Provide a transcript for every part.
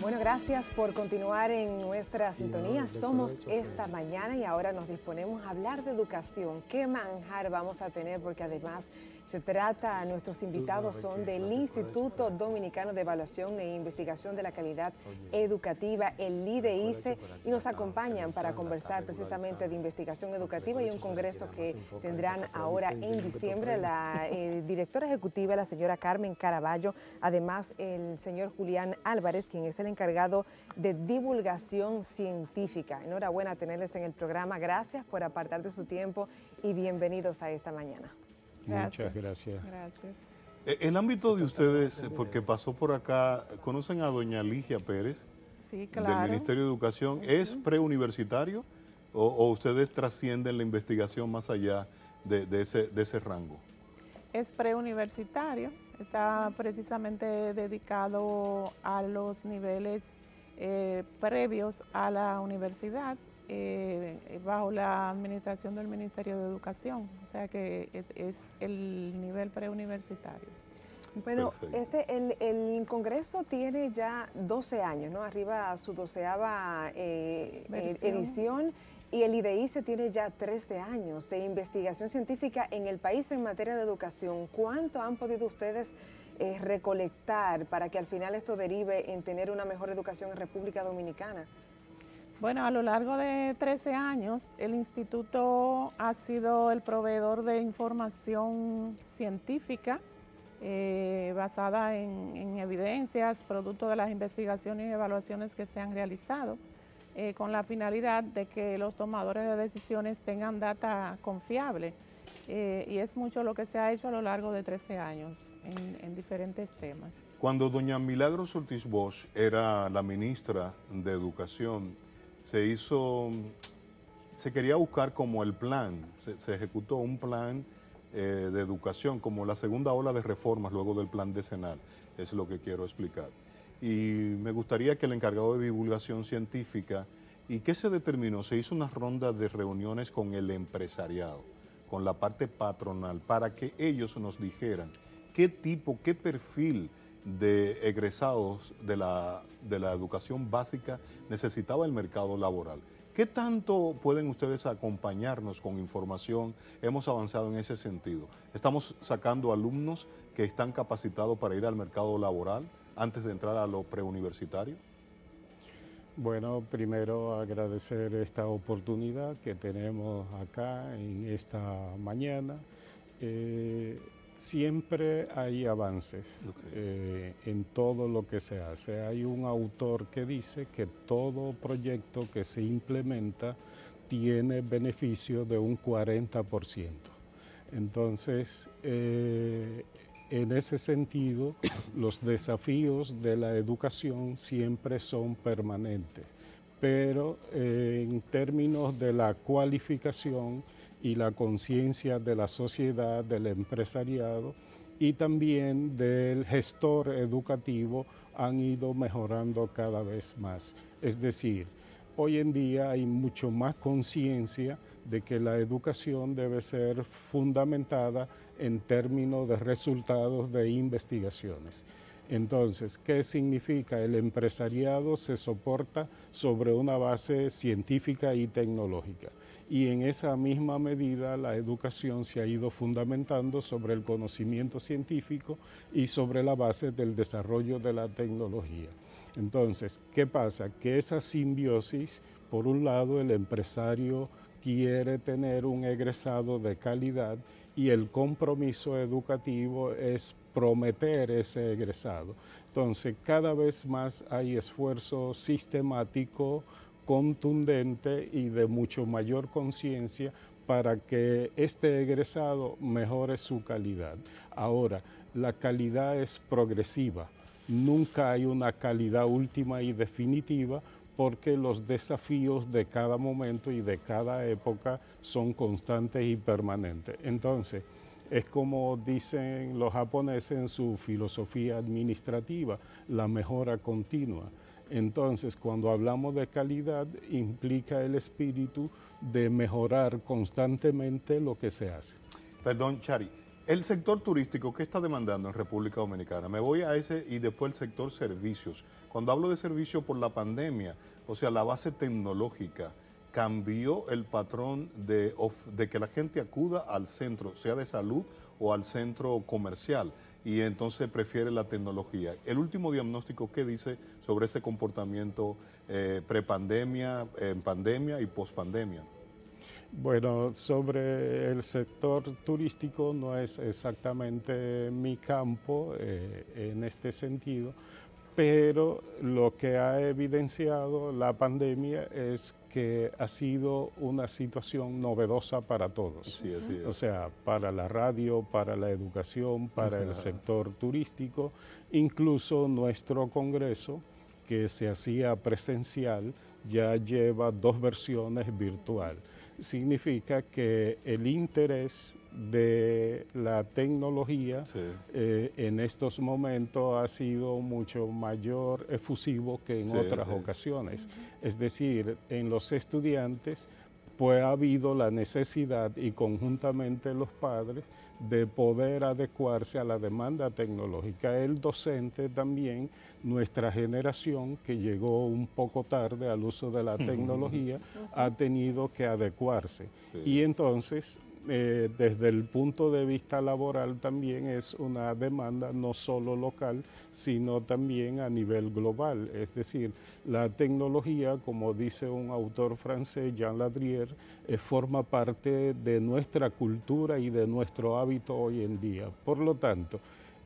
Bueno, gracias por continuar en nuestra sintonía. Somos esta mañana y ahora nos disponemos a hablar de educación. ¿Qué manjar vamos a tener? Porque además nuestros invitados son del Instituto Dominicano de Evaluación e Investigación de la Calidad Educativa, el IDEICE, y nos acompañan para conversar precisamente de investigación educativa y un congreso que tendrán ahora en diciembre. La directora ejecutiva, la señora Carmen Caraballo, además el señor Julián Álvarez, quien es el encargado de divulgación científica. Enhorabuena tenerles en el programa. Gracias por apartar de su tiempo y bienvenidos a esta mañana. Gracias. Muchas gracias. Gracias. El ámbito de ustedes, porque pasó por acá, ¿conocen a doña Ligia Pérez? Sí, claro. Del Ministerio de Educación. ¿Es preuniversitario o ustedes trascienden la investigación más allá de ese rango? Es preuniversitario, está precisamente dedicado a los niveles previos a la universidad, bajo la administración del Ministerio de Educación, o sea que es el nivel preuniversitario. Bueno, el Congreso tiene ya 12 años, ¿no? Arriba a su 12ª edición, y el IDEICE tiene ya 13 años de investigación científica en el país en materia de educación. ¿Cuánto han podido ustedes recolectar para que al final esto derive en tener una mejor educación en República Dominicana? Bueno, a lo largo de 13 años, el instituto ha sido el proveedor de información científica basada en evidencias, producto de las investigaciones y evaluaciones que se han realizado, con la finalidad de que los tomadores de decisiones tengan data confiable. Y es mucho lo que se ha hecho a lo largo de 13 años en diferentes temas. Cuando doña Milagros Ortiz Bosch era la ministra de Educación, se quería buscar como el plan, se ejecutó un plan de educación, como la segunda ola de reformas luego del plan decenal, es lo que quiero explicar. Y me gustaría que el encargado de divulgación científica, ¿y qué se determinó? Se hizo una ronda de reuniones con el empresariado, con la parte patronal, para que ellos nos dijeran qué perfil de egresados de la educación básica necesitaba el mercado laboral. ¿Qué tanto pueden ustedes acompañarnos con información? Hemos avanzado en ese sentido. ¿Estamos sacando alumnos que están capacitados para ir al mercado laboral antes de entrar a lo preuniversitario? Bueno, primero agradecer esta oportunidad que tenemos acá en esta mañana. Siempre hay avances en todo lo que se hace. Hay un autor que dice que todo proyecto que se implementa tiene beneficio de un 40%. Entonces, en ese sentido, los desafíos de la educación siempre son permanentes, pero en términos de la cualificación y la conciencia de la sociedad, del empresariado y también del gestor educativo han ido mejorando cada vez más. Es decir, hoy en día hay mucho más conciencia de que la educación debe ser fundamentada en términos de resultados de investigaciones. Entonces, ¿qué significa? El empresariado se soporta sobre una base científica y tecnológica. Y en esa misma medida la educación se ha ido fundamentando sobre el conocimiento científico y sobre la base del desarrollo de la tecnología. Entonces, ¿qué pasa? Que esa simbiosis, por un lado, el empresario quiere tener un egresado de calidad y el compromiso educativo es prometer ese egresado. Entonces, cada vez más hay esfuerzo sistemático, contundente y de mucho mayor conciencia para que este egresado mejore su calidad. Ahora, la calidad es progresiva, nunca hay una calidad última y definitiva porque los desafíos de cada momento y de cada época son constantes y permanentes. Entonces, es como dicen los japoneses en su filosofía administrativa, la mejora continua. Entonces, cuando hablamos de calidad, implica el espíritu de mejorar constantemente lo que se hace. Perdón, Chari, El sector turístico, ¿qué está demandando en República Dominicana? Me voy a ese y después el sector servicios. Cuando hablo de servicios por la pandemia, o sea, la base tecnológica, cambió el patrón de que la gente acuda al centro, sea de salud o al centro comercial, y entonces prefiere la tecnología. El último diagnóstico, ¿qué dice sobre ese comportamiento prepandemia, en pandemia y pospandemia? Bueno, sobre el sector turístico no es exactamente mi campo en este sentido, pero lo que ha evidenciado la pandemia es que ha sido una situación novedosa para todos. Sí, así es. O sea, para la radio, para la educación, para el sector turístico, incluso nuestro congreso, que se hacía presencial, ya lleva 2 versiones virtual. Significa que el interés de la tecnología en estos momentos ha sido mucho mayor efusivo que en otras ocasiones. Es decir, en los estudiantes pues ha habido la necesidad y conjuntamente los padres de poder adecuarse a la demanda tecnológica. El docente también, nuestra generación que llegó un poco tarde al uso de la tecnología, ha tenido que adecuarse. Y entonces, desde el punto de vista laboral también es una demanda no solo local, sino también a nivel global. Es decir, la tecnología, como dice un autor francés, Jean Ladrier, forma parte de nuestra cultura y de nuestro hábito hoy en día. Por lo tanto,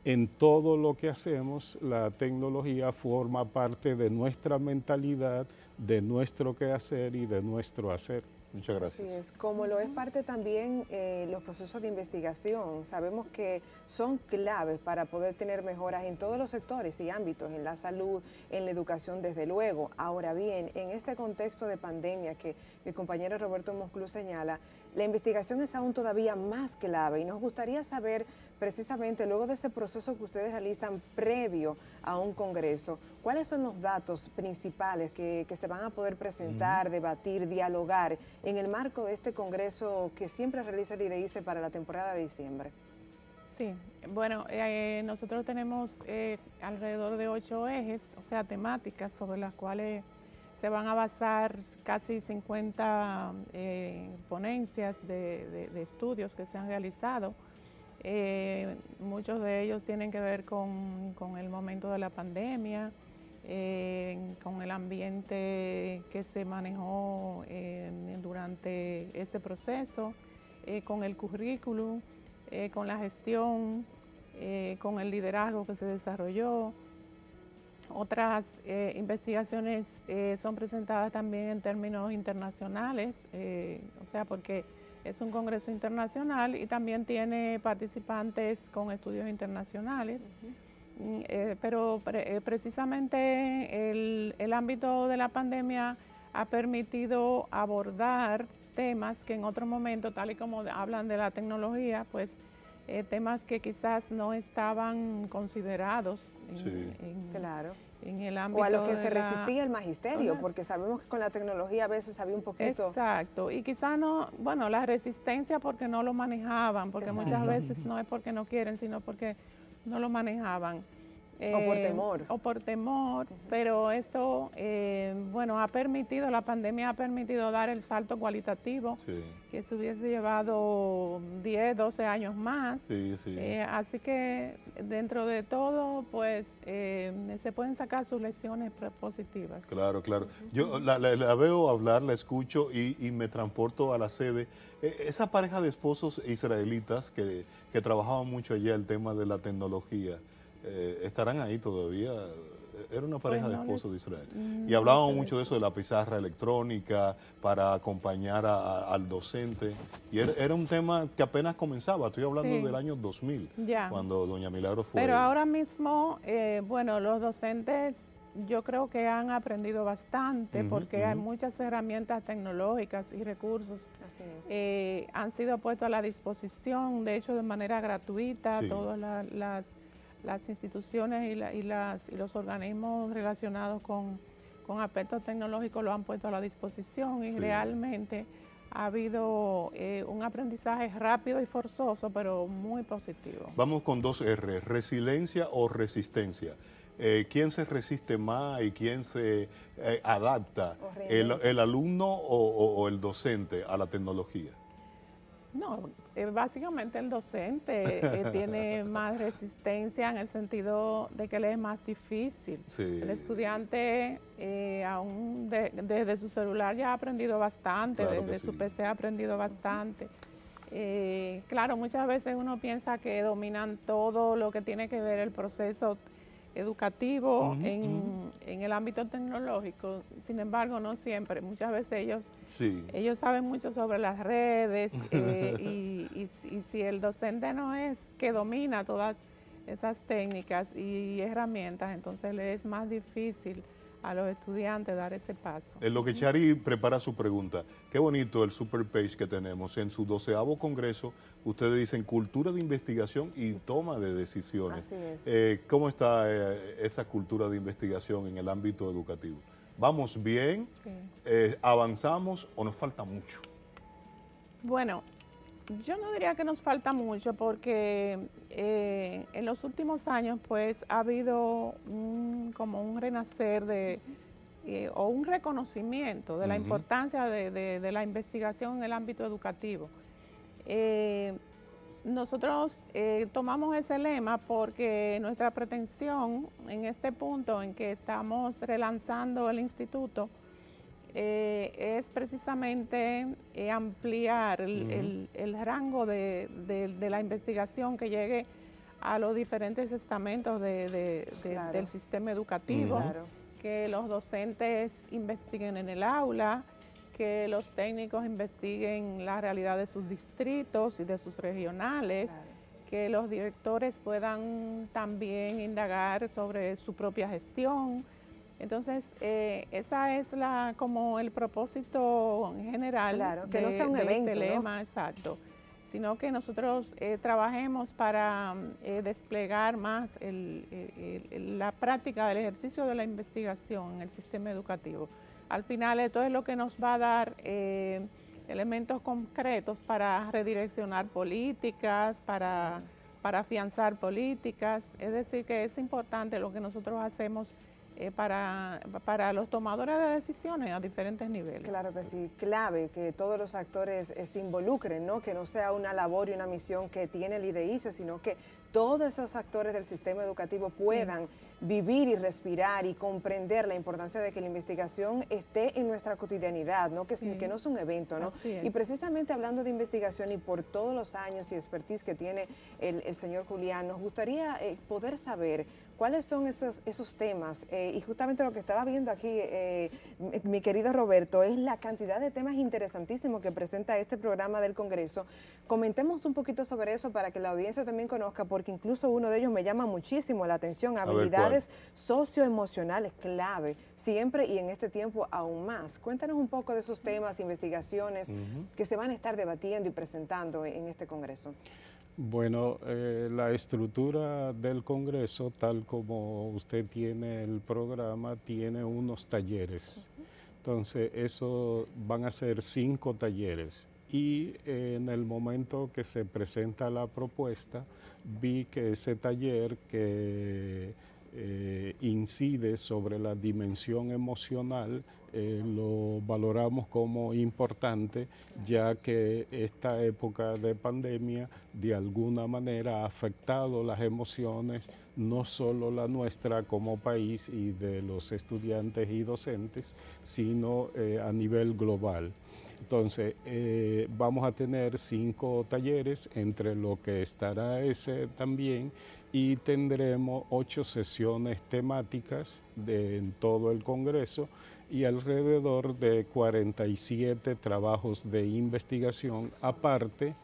en todo lo que hacemos, la tecnología forma parte de nuestra mentalidad, de nuestro quehacer y de nuestro hacer. Muchas gracias. Así es, como lo es parte también los procesos de investigación. Sabemos que son claves para poder tener mejoras en todos los sectores y ámbitos, en la salud, en la educación, desde luego. Ahora bien, en este contexto de pandemia que mi compañero Roberto Mosclú señala, la investigación es aún todavía más clave y nos gustaría saber precisamente luego de ese proceso que ustedes realizan previo a un congreso, ¿cuáles son los datos principales que se van a poder presentar, debatir, dialogar en el marco de este congreso que siempre realiza el IDICE para la temporada de diciembre? Sí, bueno, nosotros tenemos alrededor de 8 ejes, o sea, temáticas sobre las cuales se van a basar casi 50 ponencias de estudios que se han realizado. Muchos de ellos tienen que ver con el momento de la pandemia, con el ambiente que se manejó durante ese proceso, con el currículum, con la gestión, con el liderazgo que se desarrolló. Otras investigaciones son presentadas también en términos internacionales, o sea, porque es un congreso internacional y también tiene participantes con estudios internacionales. Pero precisamente el ámbito de la pandemia ha permitido abordar temas que en otro momento, tal y como hablan de la tecnología, pues temas que quizás no estaban considerados en el ámbito. O a lo que se resistía el magisterio, porque sabemos que con la tecnología a veces había un poquito. Exacto, y quizás no, bueno, la resistencia porque no lo manejaban, porque muchas veces no es porque no quieren, sino porque no lo manejaban. O por temor. O por temor, pero esto, bueno, la pandemia ha permitido dar el salto cualitativo que se hubiese llevado 10, 12 años más. Así que dentro de todo, pues, se pueden sacar sus lecciones positivas. Claro, claro. Yo la veo hablar, la escucho y me transporto a la sede. Esa pareja de esposos israelitas que trabajaban mucho allá el tema de la tecnología, ¿estarán ahí todavía? Era una pareja de esposos de Israel. Y hablábamos mucho de eso, de la pizarra electrónica para acompañar al docente. Y era un tema que apenas comenzaba. Estoy hablando del año 2000, cuando doña Milagro fue. Pero ahora mismo, bueno, los docentes yo creo que han aprendido bastante porque hay muchas herramientas tecnológicas y recursos. Han sido puestos a la disposición, de hecho, de manera gratuita, todas las instituciones y los organismos relacionados con aspectos tecnológicos lo han puesto a la disposición y realmente ha habido un aprendizaje rápido y forzoso, pero muy positivo. Vamos con 2 R, resiliencia o resistencia. ¿Quién se resiste más y quién se adapta? ¿El alumno o el docente a la tecnología? No, básicamente el docente tiene más resistencia en el sentido de que le es más difícil. Sí. El estudiante aún desde su celular ya ha aprendido bastante, Claro desde sí. su PC ha aprendido bastante. Claro, muchas veces uno piensa que dominan todo lo que tiene que ver el proceso educativo en el ámbito tecnológico, sin embargo no siempre, muchas veces ellos saben mucho sobre las redes y si el docente no es que domina todas esas técnicas y herramientas, entonces le es más difícil a los estudiantes dar ese paso. En lo que Chari prepara su pregunta, qué bonito el super page que tenemos. En su 12º congreso, ustedes dicen cultura de investigación y toma de decisiones. Así es. ¿Cómo está esa cultura de investigación en el ámbito educativo? ¿Vamos bien? Sí. ¿Avanzamos o nos falta mucho? Bueno, yo no diría que nos falta mucho porque en los últimos años pues ha habido como un renacer o un reconocimiento de la importancia de la investigación en el ámbito educativo. Nosotros tomamos ese lema porque nuestra pretensión en este punto en que estamos relanzando el instituto es precisamente ampliar el rango de la investigación que llegue a los diferentes estamentos del sistema educativo, que los docentes investiguen en el aula, que los técnicos investiguen la realidad de sus distritos y de sus regionales, que los directores puedan también indagar sobre su propia gestión. Entonces, esa es como el propósito general que no sea un evento, este lema, exacto, sino que nosotros trabajemos para desplegar más la práctica del ejercicio de la investigación en el sistema educativo. Al final, esto es lo que nos va a dar elementos concretos para redireccionar políticas, para afianzar políticas, es decir, que es importante lo que nosotros hacemos para los tomadores de decisiones a diferentes niveles. Claro que sí, clave que todos los actores se involucren, ¿no? Que no sea una labor y una misión que tiene el IDEICE, sino que todos esos actores del sistema educativo puedan vivir y respirar y comprender la importancia de que la investigación esté en nuestra cotidianidad, ¿no? Que no es un evento, ¿no? Y precisamente hablando de investigación y por todos los años y expertise que tiene el señor Julián, nos gustaría poder saber cuáles son esos temas y justamente lo que estaba viendo aquí mi querido Roberto es la cantidad de temas interesantísimos que presenta este programa del Congreso. Comentemos un poquito sobre eso para que la audiencia también conozca, porque incluso uno de ellos me llama muchísimo la atención, habilidades socioemocionales clave, siempre y en este tiempo aún más. Cuéntanos un poco de esos temas, investigaciones que se van a estar debatiendo y presentando en este Congreso. Bueno, la estructura del Congreso, tal como usted tiene el programa, tiene unos talleres. Entonces, eso van a ser 5 talleres. Y en el momento que se presenta la propuesta, vi que ese taller que incide sobre la dimensión emocional, lo valoramos como importante, ya que esta época de pandemia de alguna manera ha afectado las emociones, no solo la nuestra como país y de los estudiantes y docentes, sino a nivel global. Entonces, vamos a tener 5 talleres, entre lo que estará ese también, y tendremos 8 sesiones temáticas en todo el Congreso y alrededor de 47 trabajos de investigación, aparte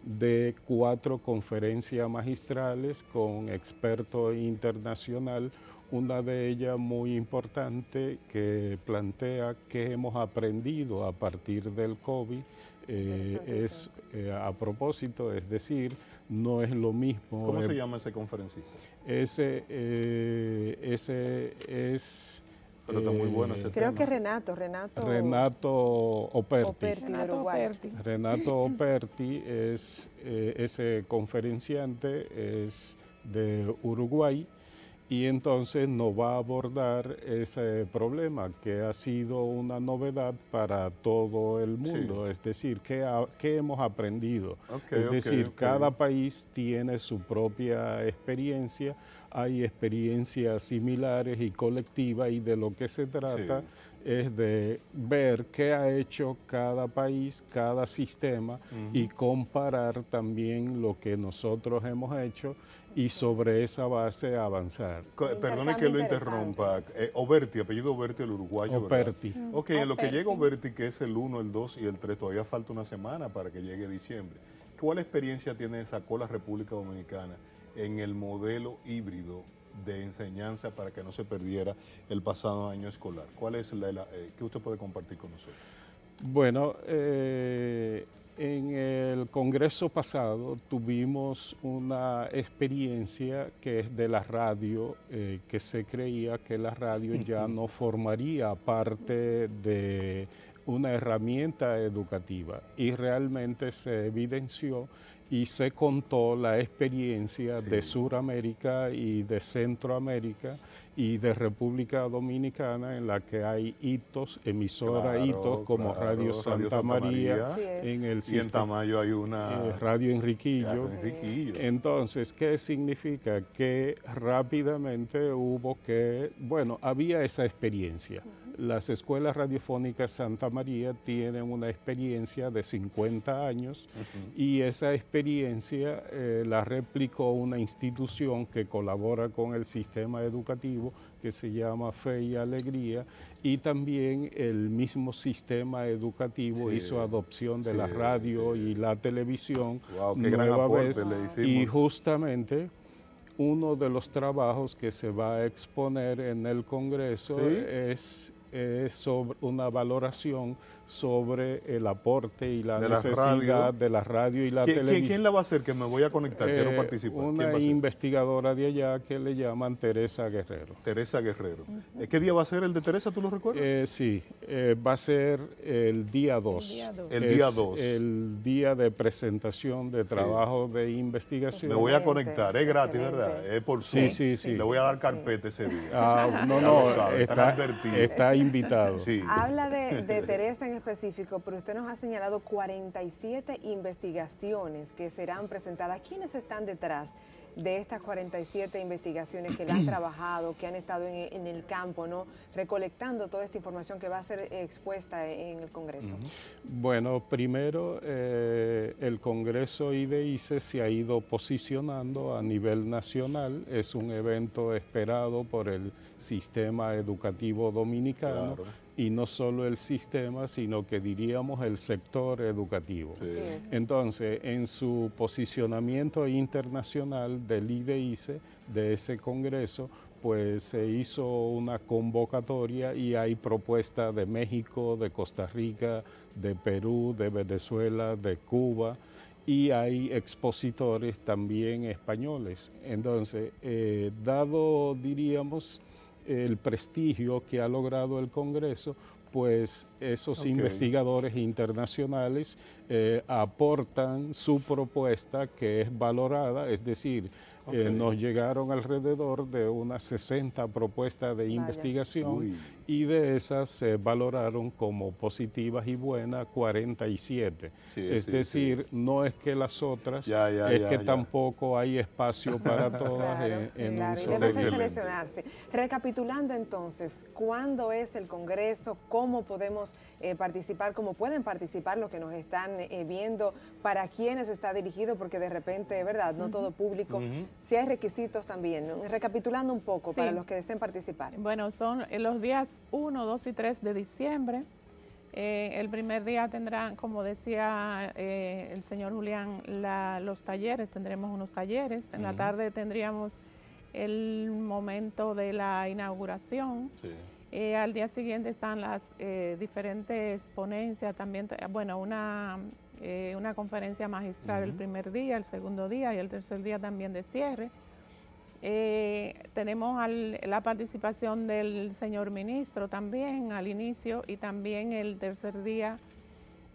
de 4 conferencias magistrales con expertos internacional, una de ellas muy importante que plantea qué hemos aprendido a partir del COVID, a propósito, es decir, no es lo mismo. ¿Cómo se llama ese conferencista? Ese es Pero está muy bueno ese Creo tema. que Renato Operti. de Uruguay. Renato Operti es ese conferenciante, es de Uruguay, y entonces nos va a abordar ese problema que ha sido una novedad para todo el mundo. Sí. Es decir, ¿qué hemos aprendido? Es decir, cada país tiene su propia experiencia, hay experiencias similares y colectivas, y de lo que se trata es de ver qué ha hecho cada país, cada sistema, y comparar también lo que nosotros hemos hecho, y sobre esa base avanzar. Perdone que lo interrumpa. Oberti, apellido Oberti, el uruguayo, Operti. ¿verdad? Ok, en lo que llega Oberti, que es el 1, el 2 y el 3, todavía falta una semana para que llegue diciembre. ¿Cuál experiencia sacó la República Dominicana en el modelo híbrido de enseñanza para que no se perdiera el pasado año escolar? ¿Cuál es qué usted puede compartir con nosotros? Bueno, en el Congreso pasado tuvimos una experiencia que es de la radio, que se creía que la radio ya no formaría parte de una herramienta educativa, y realmente se evidenció y se contó la experiencia de Suramérica y de Centroamérica y de República Dominicana, en la que hay emisoras como Radio Santa María, en el y en Tamayo hay una Radio Enriquillo. Entonces, ¿qué significa? Que rápidamente había esa experiencia. Las escuelas radiofónicas Santa María tienen una experiencia de 50 años, y esa experiencia la replicó una institución que colabora con el sistema educativo, que se llama Fe y Alegría, y también el mismo sistema educativo hizo adopción de la radio y la televisión nueva vez, y justamente uno de los trabajos que se va a exponer en el Congreso es sobre una valoración sobre el aporte y la necesidad de la radio y la televisión. ¿Quién la va a hacer? Que me voy a conectar, quiero participar. Una investigadora de allá que le llaman Teresa Guerrero. Teresa Guerrero. ¿Qué día va a ser el de Teresa, tú lo recuerdas? Sí, va a ser el día 2. El día 2. El día de presentación de trabajo de investigación. Me voy a conectar, es gratis, ¿verdad? Es por Zoom. Sí. Le voy a dar carpeta ese día. Está invitado. Habla de Teresa en específico, pero usted nos ha señalado 47 investigaciones que serán presentadas. ¿Quiénes están detrás de estas 47 investigaciones que le han trabajado, que han estado en el campo, ¿no?, recolectando toda esta información que va a ser expuesta en el Congreso? Bueno, primero el Congreso IDEICE se ha ido posicionando a nivel nacional. Es un evento esperado por el sistema educativo dominicano. Y no solo el sistema, sino que diríamos el sector educativo. Entonces, en su posicionamiento internacional del IDEICE, de ese congreso, pues se hizo una convocatoria, y hay propuestas de México, de Costa Rica, de Perú, de Venezuela, de Cuba, y hay expositores también españoles. Entonces, dado, diríamos, el prestigio que ha logrado el Congreso, pues esos investigadores internacionales aportan su propuesta, que es valorada, es decir, nos llegaron alrededor de unas 60 propuestas de investigación, y de esas se valoraron como positivas y buenas 47. Es decir, no es que las otras, es que tampoco hay espacio para todas en un solo. Debe seleccionarse. Recapitulando entonces, ¿cuándo es el Congreso? ¿Cómo podemos participar? ¿Cómo pueden participar los que nos están viendo? ¿Para quiénes está dirigido? Porque de repente, ¿verdad?, no todo público. Si hay requisitos también, ¿no? Recapitulando un poco para los que deseen participar. Bueno, son los días 1, 2 y 3 de diciembre. El primer día tendrán, como decía el señor Julián, los talleres, tendremos unos talleres. En la tarde tendríamos el momento de la inauguración. Al día siguiente están las diferentes ponencias, también, bueno, una conferencia magistral el primer día, el segundo día y el tercer día también de cierre. Tenemos la participación del señor ministro también al inicio y también el tercer día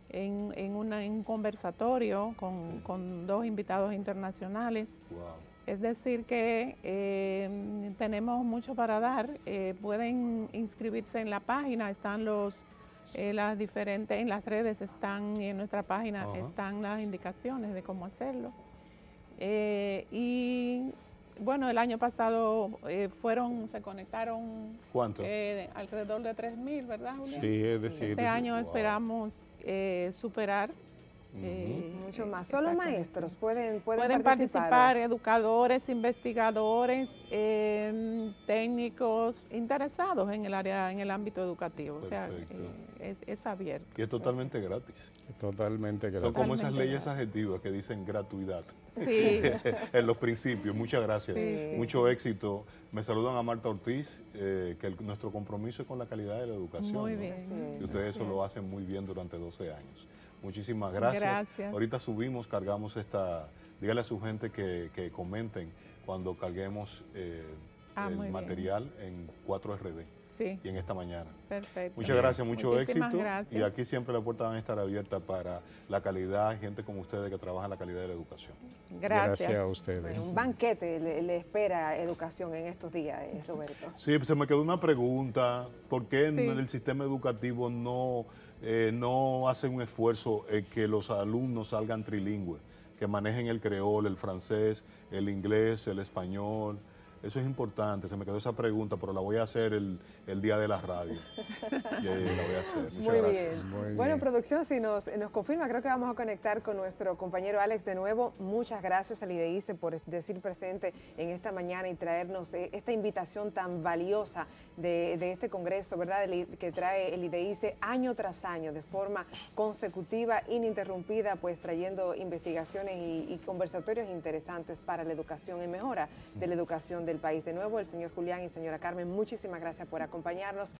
en un conversatorio con 2 invitados internacionales. Wow. Es decir que tenemos mucho para dar. Pueden inscribirse en la página, están las diferentes, en las redes están, y en nuestra página están las indicaciones de cómo hacerlo. Y bueno, el año pasado se conectaron. ¿Cuánto? Alrededor de 3.000, ¿verdad, Julián? Sí, es decir, Este año esperamos superar. Mucho más. Solo maestros pueden participar, educadores, investigadores, técnicos interesados en el ámbito educativo. Perfecto. O sea, es abierto. Y es totalmente gratis. Totalmente gratis. Son como esas leyes adjetivas que dicen gratuidad. Sí. En los principios. Muchas gracias. Sí, Mucho éxito. Me saludan a Marta Ortiz, que nuestro compromiso es con la calidad de la educación. Muy ¿no? bien. Y ustedes eso lo hacen muy bien durante 12 años. Muchísimas gracias. Gracias. Ahorita cargamos dígale a su gente que comenten cuando carguemos el material en 4RD. Sí. Y en esta mañana. Perfecto. Muchas gracias, mucho Muchísimas éxito. gracias. Y aquí siempre las puertas van a estar abiertas para la calidad, gente como ustedes que trabajan la calidad de la educación. Gracias. A ustedes. Bueno, un banquete le espera educación en estos días, Roberto. Sí, se me quedó una pregunta. ¿Por qué en el sistema educativo no hacen un esfuerzo en que los alumnos salgan trilingües, que manejen el creol, el francés, el inglés, el español? Eso es importante, se me quedó esa pregunta, pero la voy a hacer el día de la radio. La voy a hacer. Muchas gracias. Bien. Bueno, producción, si nos confirma, creo que vamos a conectar con nuestro compañero Alex de nuevo. Muchas gracias al IDEICE por decir presente en esta mañana y traernos esta invitación tan valiosa de este congreso, ¿verdad? Que trae el IDEICE año tras año, de forma consecutiva, ininterrumpida, pues trayendo investigaciones y conversatorios interesantes para la educación y mejora de la educación del país. De nuevo, el señor Julián y señora Carmen, muchísimas gracias por acompañarnos.